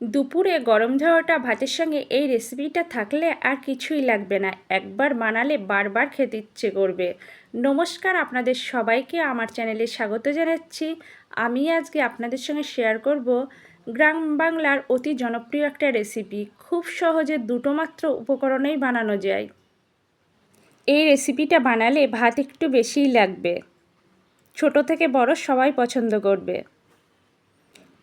দুপুরে গরম ঝাওয়াটা ভাতের সঙ্গে এই রেসিপিটা থাকলে আর কিছুই লাগবে না। একবার বানালে বারবার খেতে ইচ্ছে করবে। নমস্কার, আপনাদের সবাইকে আমার চ্যানেলে স্বাগত জানাচ্ছি। আমি আজকে আপনাদের সঙ্গে শেয়ার করব গ্রাম বাংলার অতি জনপ্রিয় একটা রেসিপি। খুব সহজে দুটো মাত্র উপকরণেই বানানো যায়। এই রেসিপিটা বানালে ভাত একটু বেশিই লাগবে। ছোট থেকে বড় সবাই পছন্দ করবে।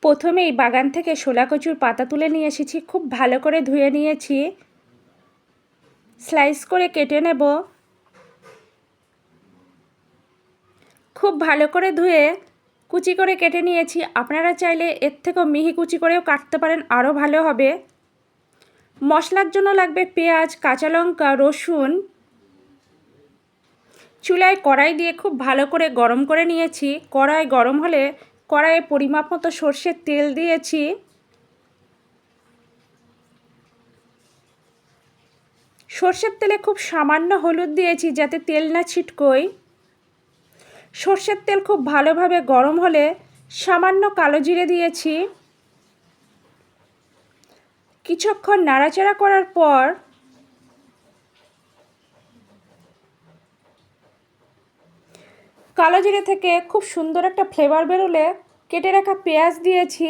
প্রথমেই বাগান থেকে শোলা কচুর পাতা তুলে নিয়ে এসেছি, খুব ভালো করে ধুয়ে নিয়েছি। স্লাইস করে কেটে নেব। খুব ভালো করে ধুয়ে কুচি করে কেটে নিয়েছি। আপনারা চাইলে এর থেকেও মিহি কুচি করেও কাটতে পারেন, আরও ভালো হবে। মশলার জন্য লাগবে পেঁয়াজ, কাঁচা লঙ্কা, রসুন। চুলায় কড়াই দিয়ে খুব ভালো করে গরম করে নিয়েছি। কড়াই গরম হলে কড়াইয়ে পরিমাপ মতো সর্ষের তেল দিয়েছি। সর্ষের তেলে খুব সামান্য হলুদ দিয়েছি যাতে তেল না ছিটকোয়। সর্ষের তেল খুব ভালোভাবে গরম হলে সামান্য কালো জিরে দিয়েছি। কিছুক্ষণ নাড়াচাড়া করার পর কালো জিরে থেকে খুব সুন্দর একটা ফ্লেভার বেরোলে কেটে রাখা পেঁয়াজ দিয়েছি।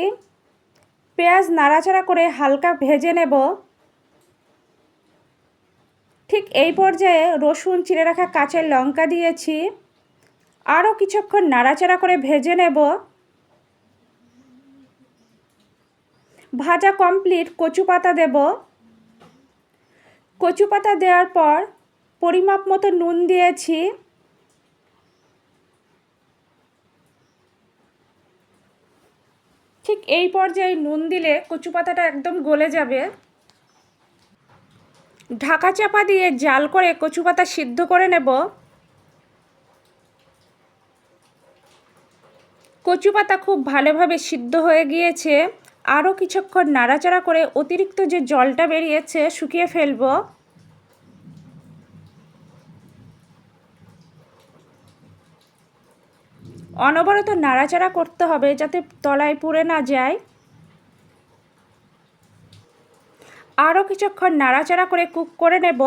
পেঁয়াজ নাড়াচাড়া করে হালকা ভেজে নেব। ঠিক এই পর্যায়ে রসুন, চিড়ে রাখা কাঁচা লঙ্কা দিয়েছি। আরও কিছুক্ষণ নাড়াচাড়া করে ভেজে নেব। ভাজা কমপ্লিট। কচু পাতা দেব। কচু পাতা দেওয়ার পর পরিমাপ মতো নুন দিয়েছি। ঠিক এই পর্যায়ে নুন দিলে কচু পাতাটা একদম গলে যাবে। ঢাকা চাপা দিয়ে জাল করে কচু পাতা সিদ্ধ করে নেব। কচু পাতা খুব ভালোভাবে সিদ্ধ হয়ে গিয়েছে। আরও কিছুক্ষণ নাড়াচাড়া করে অতিরিক্ত যে জলটা বেরিয়েছে শুকিয়ে ফেলব। অনবরত নাড়াচাড়া করতে হবে যাতে তলায় পুড়ে না যায়। আরও কিছুক্ষণ নাড়াচাড়া করে কুক করে নেব।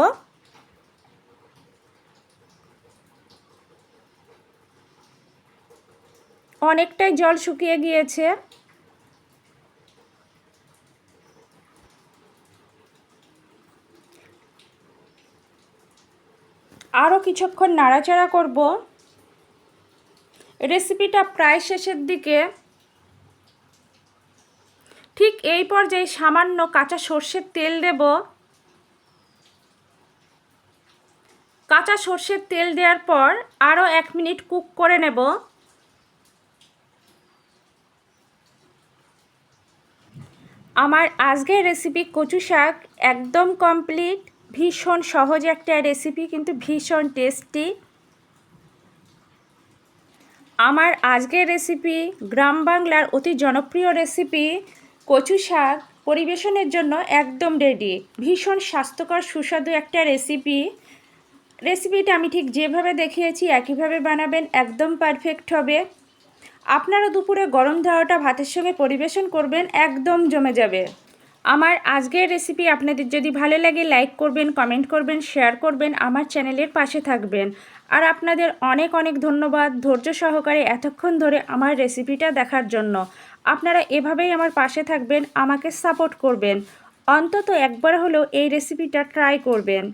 অনেকটাই জল শুকিয়ে গিয়েছে। আরও কিছুক্ষণ নাড়াচাড়া করব। রেসিপিটা প্রায় শেষের দিকে। ঠিক এই পর্যায়ে সামান্য কাঁচা সর্ষের তেল দেব। কাঁচা সর্ষের তেল দেওয়ার পর আরও 1 মিনিট কুক করে নেব। আমার আজকের রেসিপি কচু শাক একদম কমপ্লিট। ভীষণ সহজ একটা রেসিপি, কিন্তু ভীষণ টেস্টি। আমার আজকের রেসিপি গ্রাম বাংলার অতি জনপ্রিয় রেসিপি কচু শাক পরিবেশনের জন্য একদম রেডি। ভীষণ স্বাস্থ্যকর সুস্বাদু একটা রেসিপিটা আমি ঠিক যেভাবে দেখিয়েছি একইভাবে বানাবেন, একদম পারফেক্ট হবে। আপনারা দুপুরে গরম ধাওয়াটা ভাতের সঙ্গে পরিবেশন করবেন, একদম জমে যাবে। আমার আজকের রেসিপি আপনাদের যদি ভালো লাগে লাইক করবেন, কমেন্ট করবেন, শেয়ার করবেন, আমার চ্যানেলের পাশে থাকবেন। আর আপনাদের অনেক অনেক ধন্যবাদ ধৈর্য সহকারে এতক্ষণ ধরে আমার রেসিপিটা দেখার জন্য। আপনারা এভাবেই আমার পাশে থাকবেন, আমাকে সাপোর্ট করবেন। অন্তত একবার হলেও এই রেসিপিটা ট্রাই করবেন।